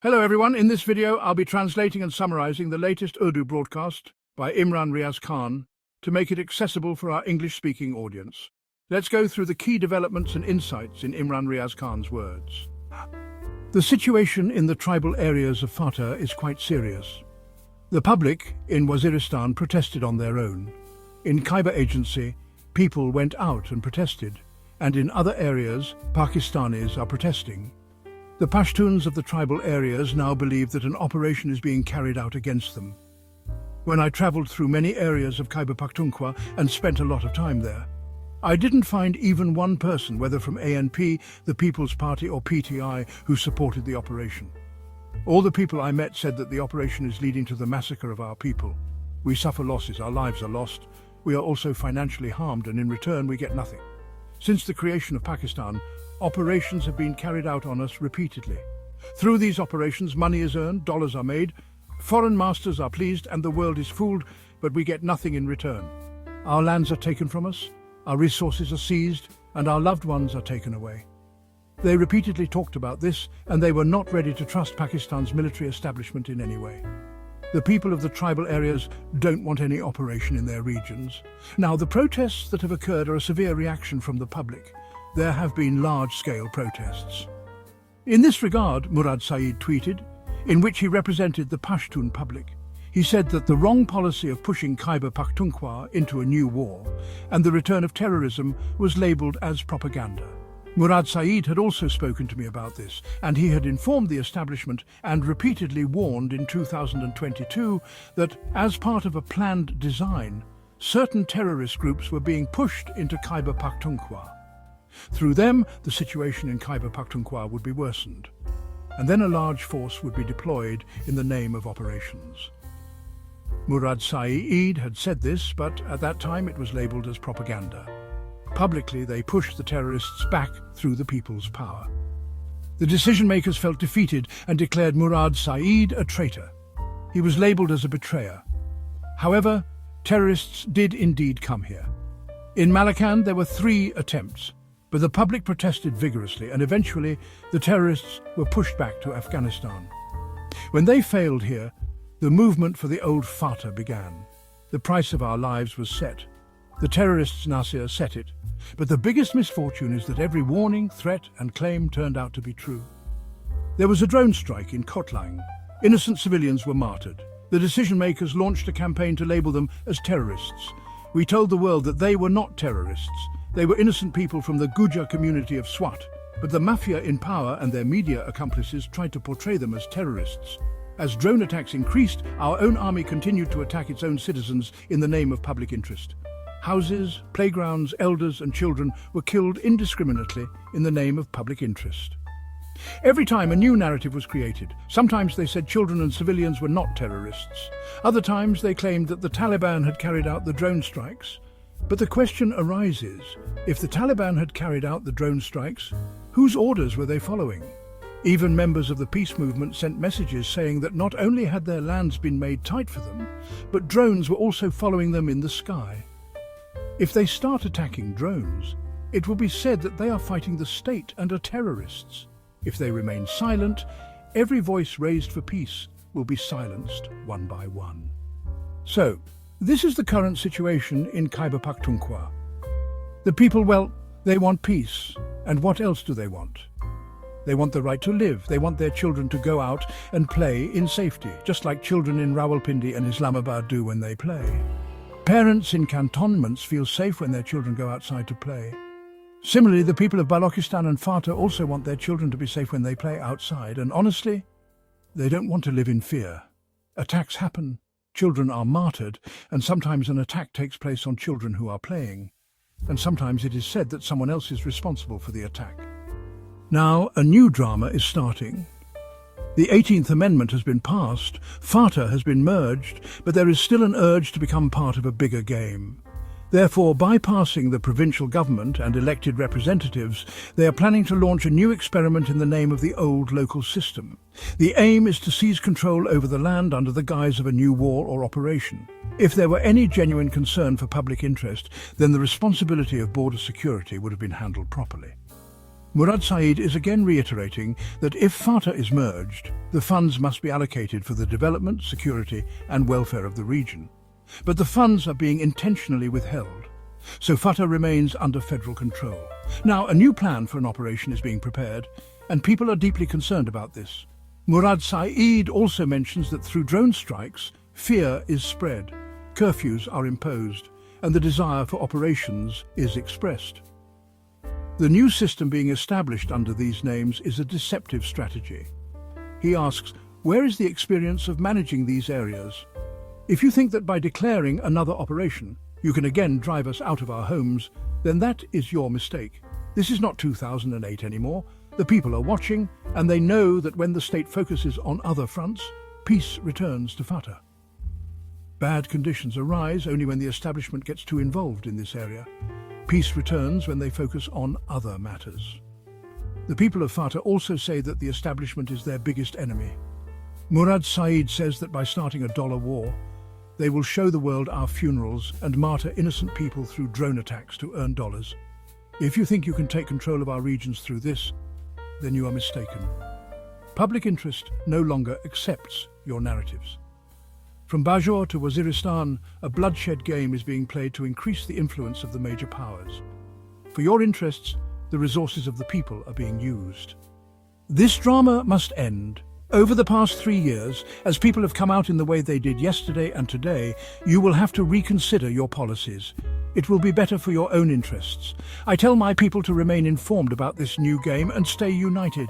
Hello everyone, in this video I'll be translating and summarizing the latest Urdu broadcast by Imran Riaz Khan to make it accessible for our English-speaking audience. Let's go through the key developments and insights in Imran Riaz Khan's words. The situation in the tribal areas of FATA is quite serious. The public in Waziristan protested on their own. In Khyber Agency, people went out and protested, and in other areas, Pakistanis are protesting. The Pashtuns of the tribal areas now believe that an operation is being carried out against them. When I travelled through many areas of Khyber Pakhtunkhwa and spent a lot of time there, I didn't find even one person, whether from ANP, the People's Party or PTI, who supported the operation. All the people I met said that the operation is leading to the massacre of our people. We suffer losses, our lives are lost. We are also financially harmed, and in return we get nothing. Since the creation of Pakistan, operations have been carried out on us repeatedly. Through these operations, money is earned, dollars are made, foreign masters are pleased, and the world is fooled, but we get nothing in return. Our lands are taken from us, our resources are seized, and our loved ones are taken away. They repeatedly talked about this, and they were not ready to trust Pakistan's military establishment in any way. The people of the tribal areas don't want any operation in their regions. Now, the protests that have occurred are a severe reaction from the public. There have been large-scale protests. In this regard, Murad Saeed tweeted, in which he represented the Pashtun public. He said that the wrong policy of pushing Khyber Pakhtunkhwa into a new war and the return of terrorism was labelled as propaganda. Murad Saeed had also spoken to me about this, and he had informed the establishment and repeatedly warned in 2022 that, as part of a planned design, certain terrorist groups were being pushed into Khyber Pakhtunkhwa. Through them, the situation in Khyber Pakhtunkhwa would be worsened, and then a large force would be deployed in the name of operations. Murad Saeed had said this, but at that time it was labelled as propaganda. Publicly, they pushed the terrorists back through the people's power. The decision-makers felt defeated and declared Murad Saeed a traitor. He was labelled as a betrayer. However, terrorists did indeed come here. In Malakand, there were 3 attempts, but the public protested vigorously, and eventually the terrorists were pushed back to Afghanistan. When they failed here, the movement for the old FATA began. The price of our lives was set. The terrorists Nasir set it, but the biggest misfortune is that every warning, threat and claim turned out to be true. There was a drone strike in Kotlang. Innocent civilians were martyred. The decision-makers launched a campaign to label them as terrorists. We told the world that they were not terrorists. They were innocent people from the Gujar community of Swat, but the mafia in power and their media accomplices tried to portray them as terrorists. As drone attacks increased, our own army continued to attack its own citizens in the name of public interest. Houses, playgrounds, elders and children were killed indiscriminately in the name of public interest. Every time a new narrative was created. Sometimes they said children and civilians were not terrorists. Other times they claimed that the Taliban had carried out the drone strikes. But the question arises, if the Taliban had carried out the drone strikes, whose orders were they following? Even members of the peace movement sent messages saying that not only had their lands been made tight for them, but drones were also following them in the sky. If they start attacking drones, it will be said that they are fighting the state and are terrorists. If they remain silent, every voice raised for peace will be silenced one by one. So, this is the current situation in Khyber Pakhtunkhwa. The people, well, they want peace. And what else do they want? They want the right to live. They want their children to go out and play in safety, just like children in Rawalpindi and Islamabad do when they play. Parents in cantonments feel safe when their children go outside to play. Similarly, the people of Balochistan and FATA also want their children to be safe when they play outside, and honestly, they don't want to live in fear. Attacks happen, children are martyred, and sometimes an attack takes place on children who are playing. And sometimes it is said that someone else is responsible for the attack. Now, a new drama is starting. The 18th Amendment has been passed, FATA has been merged, but there is still an urge to become part of a bigger game. Therefore, bypassing the provincial government and elected representatives, they are planning to launch a new experiment in the name of the old local system. The aim is to seize control over the land under the guise of a new war or operation. If there were any genuine concern for public interest, then the responsibility of border security would have been handled properly. Murad Saeed is again reiterating that if FATA is merged, the funds must be allocated for the development, security and welfare of the region. But the funds are being intentionally withheld, so FATA remains under federal control. Now, a new plan for an operation is being prepared, and people are deeply concerned about this. Murad Saeed also mentions that through drone strikes, fear is spread, curfews are imposed, and the desire for operations is expressed. The new system being established under these names is a deceptive strategy. He asks, where is the experience of managing these areas? If you think that by declaring another operation, you can again drive us out of our homes, then that is your mistake. This is not 2008 anymore. The people are watching, and they know that when the state focuses on other fronts, peace returns to FATA. Bad conditions arise only when the establishment gets too involved in this area. Peace returns when they focus on other matters. The people of FATA also say that the establishment is their biggest enemy. Murad Saeed says that by starting a dollar war, they will show the world our funerals and martyr innocent people through drone attacks to earn dollars. If you think you can take control of our regions through this, then you are mistaken. Public interest no longer accepts your narratives. From Bajor to Waziristan, a bloodshed game is being played to increase the influence of the major powers. For your interests, the resources of the people are being used. This drama must end. Over the past 3 years, as people have come out in the way they did yesterday and today, you will have to reconsider your policies. It will be better for your own interests. I tell my people to remain informed about this new game and stay united.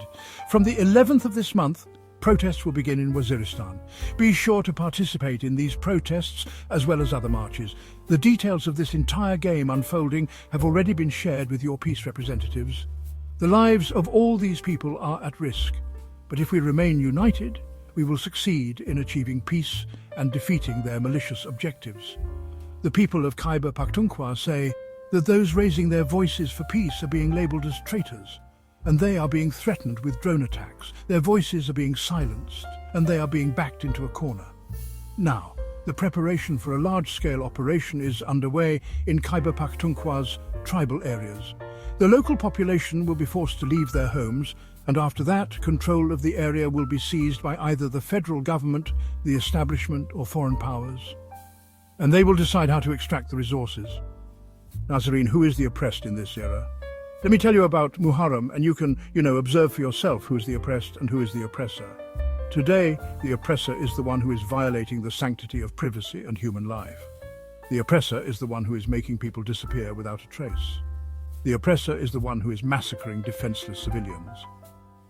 From the 11th of this month, protests will begin in Waziristan. Be sure to participate in these protests as well as other marches. The details of this entire game unfolding have already been shared with your peace representatives. The lives of all these people are at risk, but if we remain united, we will succeed in achieving peace and defeating their malicious objectives. The people of Khyber Pakhtunkhwa say that those raising their voices for peace are being labelled as traitors, and they are being threatened with drone attacks. Their voices are being silenced, and they are being backed into a corner. Now, the preparation for a large-scale operation is underway in Khyber Pakhtunkhwa's tribal areas. The local population will be forced to leave their homes, and after that, control of the area will be seized by either the federal government, the establishment, or foreign powers. And they will decide how to extract the resources. Nazarene, who is the oppressed in this era? Let me tell you about Muharram, and you can, observe for yourself who is the oppressed and who is the oppressor. Today, the oppressor is the one who is violating the sanctity of privacy and human life. The oppressor is the one who is making people disappear without a trace. The oppressor is the one who is massacring defenseless civilians.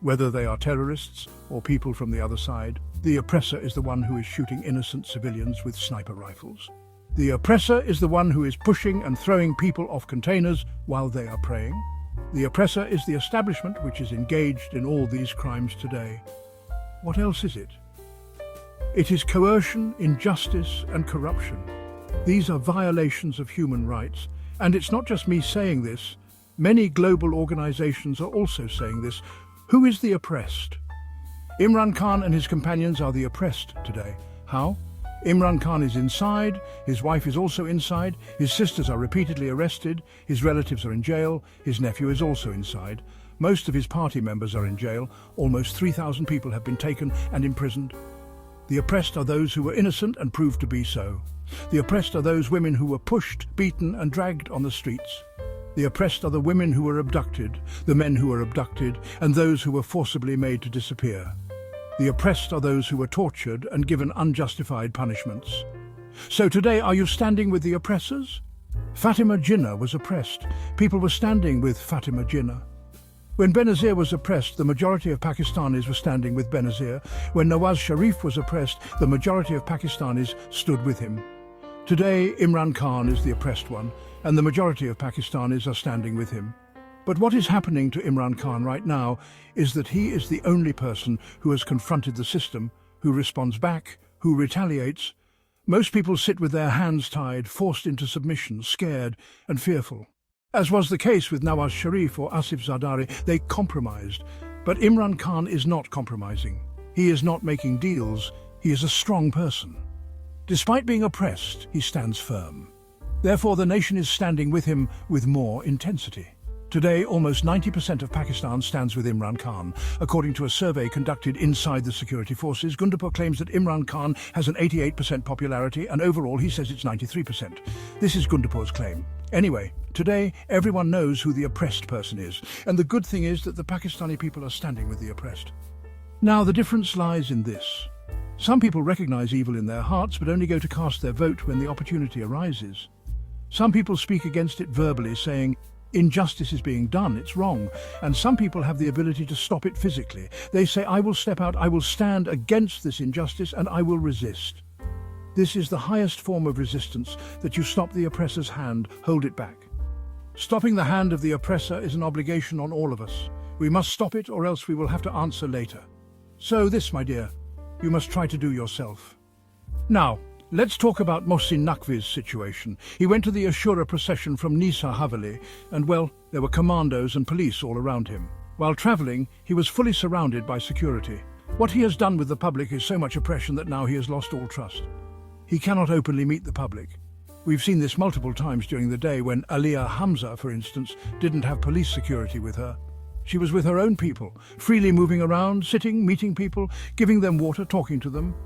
Whether they are terrorists or people from the other side, the oppressor is the one who is shooting innocent civilians with sniper rifles. The oppressor is the one who is pushing and throwing people off containers while they are praying. The oppressor is the establishment which is engaged in all these crimes today. What else is it? It is coercion, injustice, and corruption. These are violations of human rights, and it's not just me saying this. Many global organizations are also saying this. Who is the oppressed? Imran Khan and his companions are the oppressed today. How? Imran Khan is inside, his wife is also inside, his sisters are repeatedly arrested, his relatives are in jail, his nephew is also inside. Most of his party members are in jail. Almost 3,000 people have been taken and imprisoned. The oppressed are those who were innocent and proved to be so. The oppressed are those women who were pushed, beaten and dragged on the streets. The oppressed are the women who were abducted, the men who were abducted, and those who were forcibly made to disappear. The oppressed are those who were tortured and given unjustified punishments. So today, are you standing with the oppressors? Fatima Jinnah was oppressed. People were standing with Fatima Jinnah. When Benazir was oppressed, the majority of Pakistanis were standing with Benazir. When Nawaz Sharif was oppressed, the majority of Pakistanis stood with him. Today, Imran Khan is the oppressed one, and the majority of Pakistanis are standing with him. But what is happening to Imran Khan right now is that he is the only person who has confronted the system, who responds back, who retaliates. Most people sit with their hands tied, forced into submission, scared and fearful. As was the case with Nawaz Sharif or Asif Zardari, they compromised. But Imran Khan is not compromising. He is not making deals. He is a strong person. Despite being oppressed, he stands firm. Therefore, the nation is standing with him with more intensity. Today, almost 90% of Pakistan stands with Imran Khan. According to a survey conducted inside the security forces, Gundapur claims that Imran Khan has an 88% popularity, and overall he says it's 93%. This is Gundapur's claim. Anyway, today everyone knows who the oppressed person is, and the good thing is that the Pakistani people are standing with the oppressed. Now, the difference lies in this. Some people recognize evil in their hearts but only go to cast their vote when the opportunity arises. Some people speak against it verbally, saying, injustice is being done, it's wrong. And some people have the ability to stop it physically. They say, I will step out, I will stand against this injustice, and I will resist. This is the highest form of resistance, that you stop the oppressor's hand, hold it back. Stopping the hand of the oppressor is an obligation on all of us. We must stop it, or else we will have to answer later. So this, my dear, you must try to do yourself. Now, let's talk about Mohsin Naqvi's situation. He went to the Ashura procession from Nisa Haveli, and well, there were commandos and police all around him. While travelling, he was fully surrounded by security. What he has done with the public is so much oppression that now he has lost all trust. He cannot openly meet the public. We've seen this multiple times during the day when Aliyah Hamza, for instance, didn't have police security with her. She was with her own people, freely moving around, sitting, meeting people, giving them water, talking to them.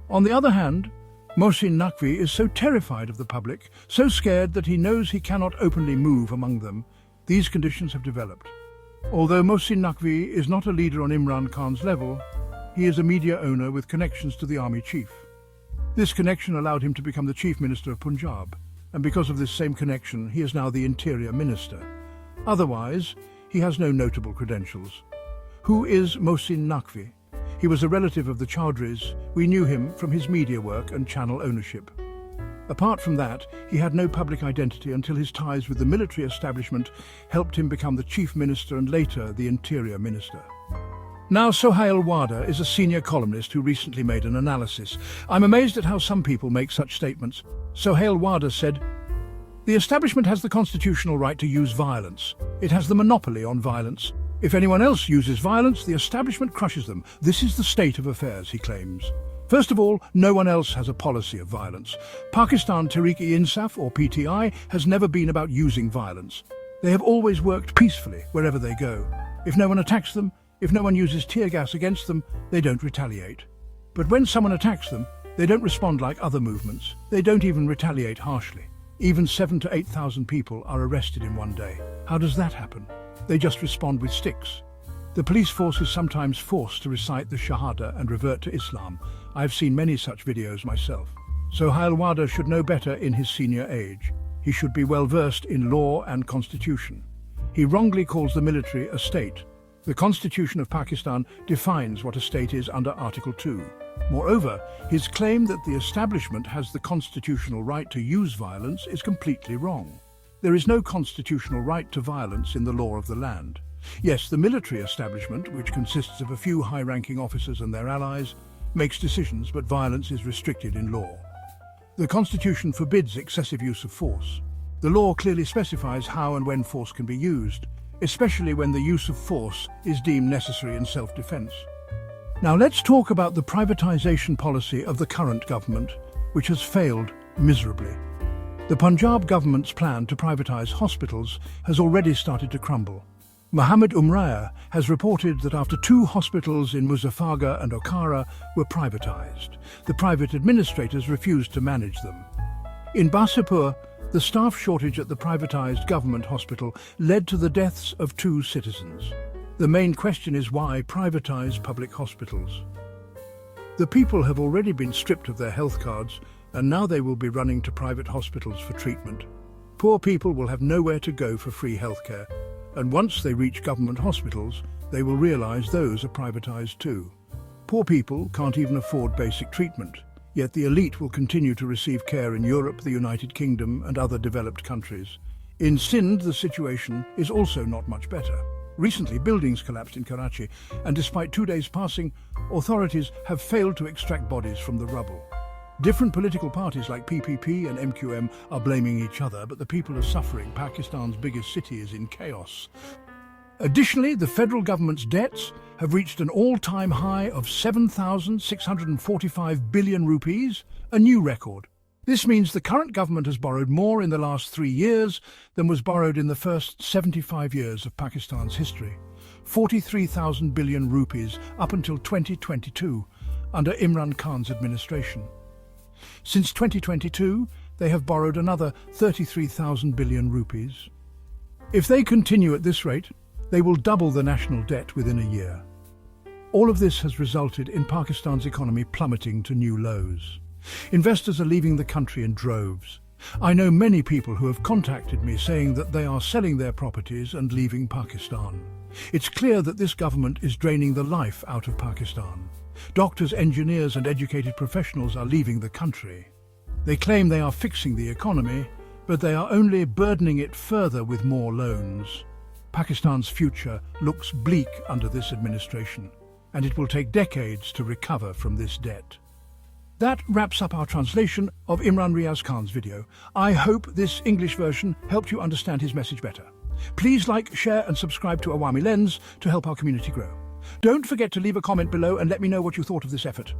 On the other hand, Mohsin Naqvi is so terrified of the public, so scared that he knows he cannot openly move among them. These conditions have developed. Although Mohsin Naqvi is not a leader on Imran Khan's level, he is a media owner with connections to the army chief. This connection allowed him to become the chief minister of Punjab, and because of this same connection, he is now the interior minister. Otherwise, he has no notable credentials. Who is Mohsin Naqvi? He was a relative of the Chaudhrys. We knew him from his media work and channel ownership. Apart from that, he had no public identity until his ties with the military establishment helped him become the chief minister and later the interior minister. Now, Sohail Wada is a senior columnist who recently made an analysis. I'm amazed at how some people make such statements. Sohail Wada said, "The establishment has the constitutional right to use violence. It has the monopoly on violence. If anyone else uses violence, the establishment crushes them. This is the state of affairs," he claims. First of all, no one else has a policy of violence. Pakistan Tehreek-e-Insaf, or PTI, has never been about using violence. They have always worked peacefully wherever they go. If no one attacks them, if no one uses tear gas against them, they don't retaliate. But when someone attacks them, they don't respond like other movements. They don't even retaliate harshly. Even 7,000 to 8,000 people are arrested in one day. How does that happen? They just respond with sticks. The police force is sometimes forced to recite the Shahada and revert to Islam. I've seen many such videos myself. Sohail Wada should know better in his senior age. He should be well versed in law and constitution. He wrongly calls the military a state. The Constitution of Pakistan defines what a state is under Article 2. Moreover, his claim that the establishment has the constitutional right to use violence is completely wrong. There is no constitutional right to violence in the law of the land. Yes, the military establishment, which consists of a few high-ranking officers and their allies, makes decisions, but violence is restricted in law. The Constitution forbids excessive use of force. The law clearly specifies how and when force can be used, especially when the use of force is deemed necessary in self-defense. Now let's talk about the privatization policy of the current government, which has failed miserably. The Punjab government's plan to privatize hospitals has already started to crumble. Muhammad Umraya has reported that after 2 hospitals in Muzaffargarh and Okara were privatized, the private administrators refused to manage them. In Basipur, the staff shortage at the privatized government hospital led to the deaths of 2 citizens. The main question is why privatize public hospitals? The people have already been stripped of their health cards, and now they will be running to private hospitals for treatment. Poor people will have nowhere to go for free healthcare, and once they reach government hospitals, they will realize those are privatized too. Poor people can't even afford basic treatment, yet the elite will continue to receive care in Europe, the United Kingdom, and other developed countries. In Sindh, the situation is also not much better. Recently, buildings collapsed in Karachi, and despite 2 days passing, authorities have failed to extract bodies from the rubble. Different political parties like PPP and MQM are blaming each other, but the people are suffering. Pakistan's biggest city is in chaos. Additionally, the federal government's debts have reached an all-time high of 7,645 billion rupees, a new record. This means the current government has borrowed more in the last 3 years than was borrowed in the first 75 years of Pakistan's history. 43,000 billion rupees up until 2022, under Imran Khan's administration. Since 2022, they have borrowed another 33,000 billion rupees. If they continue at this rate, they will double the national debt within a year. All of this has resulted in Pakistan's economy plummeting to new lows. Investors are leaving the country in droves. I know many people who have contacted me saying that they are selling their properties and leaving Pakistan. It's clear that this government is draining the life out of Pakistan. Doctors, engineers and educated professionals are leaving the country. They claim they are fixing the economy, but they are only burdening it further with more loans. Pakistan's future looks bleak under this administration, and it will take decades to recover from this debt. That wraps up our translation of Imran Riaz Khan's video. I hope this English version helped you understand his message better. Please like, share and subscribe to Awami Lens to help our community grow. Don't forget to leave a comment below and let me know what you thought of this effort.